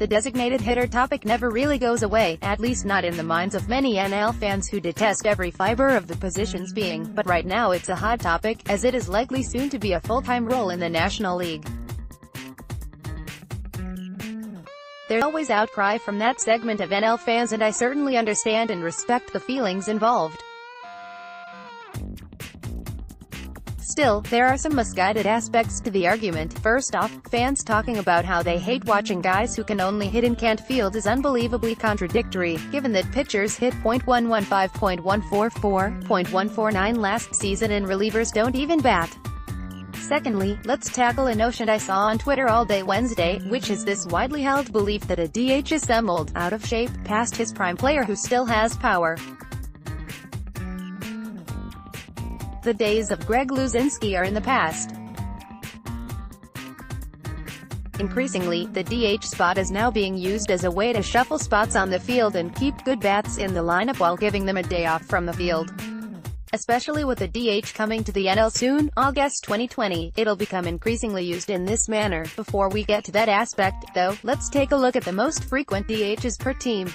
the designated hitter topic never really goes away, at least not in the minds of many NL fans who detest every fiber of the position's being, but right now it's a hot topic, as it is likely soon to be a full-time role in the National League. There's always outcry from that segment of NL fans, and I certainly understand and respect the feelings involved. Still, there are some misguided aspects to the argument. First off, fans talking about how they hate watching guys who can only hit and can't field is unbelievably contradictory, given that pitchers hit .115, .144, .149 last season and relievers don't even bat. Secondly, let's tackle a notion I saw on Twitter all day Wednesday, which is this widely held belief that a DH is some old, out of shape, past his prime player who still has power. The days of Greg Luzinski are in the past. Increasingly, the DH spot is now being used as a way to shuffle spots on the field and keep good bats in the lineup while giving them a day off from the field. Especially with the DH coming to the NL soon, August 2020, it'll become increasingly used in this manner. Before we get to that aspect, though, let's take a look at the most frequent DHs per team.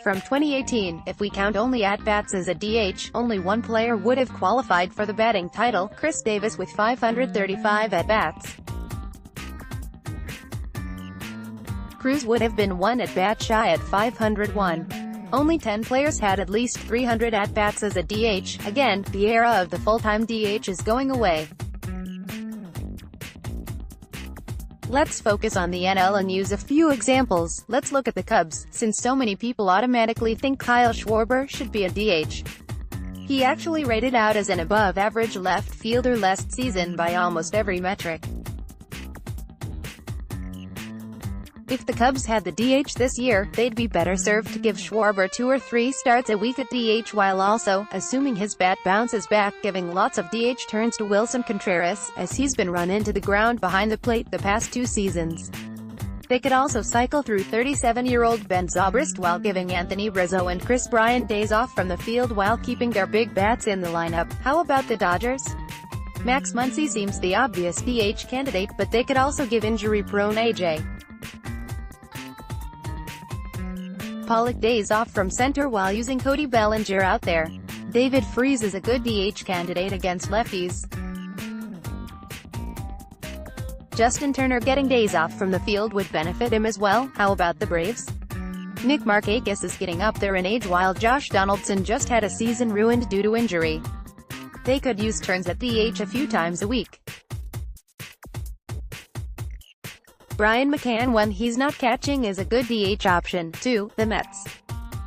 From 2018, if we count only at-bats as a DH, only one player would have qualified for the batting title, Chris Davis with 535 at-bats. Cruz would have been one at-bat shy at 501. Only 10 players had at least 300 at-bats as a DH. Again, the era of the full-time DH is going away. Let's focus on the NL and use a few examples. Let's look at the Cubs, since so many people automatically think Kyle Schwarber should be a DH. He actually rated out as an above-average left fielder last season by almost every metric. If the Cubs had the DH this year, they'd be better served to give Schwarber 2 or 3 starts a week at DH while also, assuming his bat bounces back, giving lots of DH turns to Wilson Contreras, as he's been run into the ground behind the plate the past 2 seasons. They could also cycle through 37-year-old Ben Zobrist while giving Anthony Rizzo and Chris Bryant days off from the field while keeping their big bats in the lineup. How about the Dodgers? Max Muncy seems the obvious DH candidate, but they could also give injury-prone A.J. Pollock days off from center while using Cody Bellinger out there. David Freese is a good DH candidate against lefties. Justin Turner getting days off from the field would benefit him as well. How about the Braves? Nick Markakis is getting up there in age while Josh Donaldson just had a season ruined due to injury. They could use turns at DH a few times a week. Brian McCann, when he's not catching, is a good DH option, too. The Mets.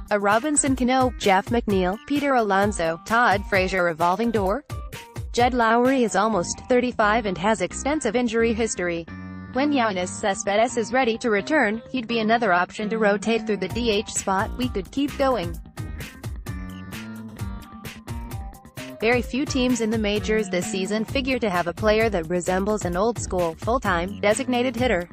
A Robinson Cano, Jeff McNeil, Peter Alonso, Todd Frazier revolving door? Jed Lowry is almost 35 and has extensive injury history. When Yoenis Cespedes is ready to return, he'd be another option to rotate through the DH spot. We could keep going. Very few teams in the majors this season figure to have a player that resembles an old-school, full-time, designated hitter.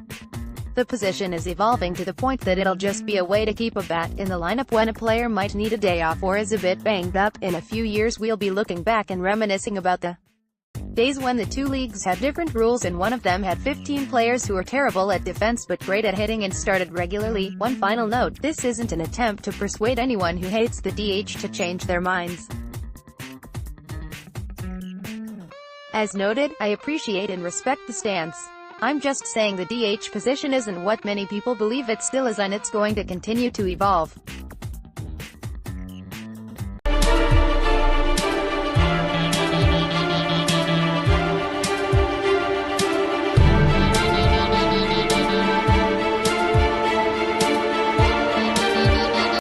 The position is evolving to the point that it'll just be a way to keep a bat in the lineup when a player might need a day off or is a bit banged up. In a few years we'll be looking back and reminiscing about the days when the 2 leagues had different rules and one of them had 15 players who were terrible at defense but great at hitting and started regularly. One final note, this isn't an attempt to persuade anyone who hates the DH to change their minds. As noted, I appreciate and respect the stance. I'm just saying the DH position isn't what many people believe it still is, and it's going to continue to evolve.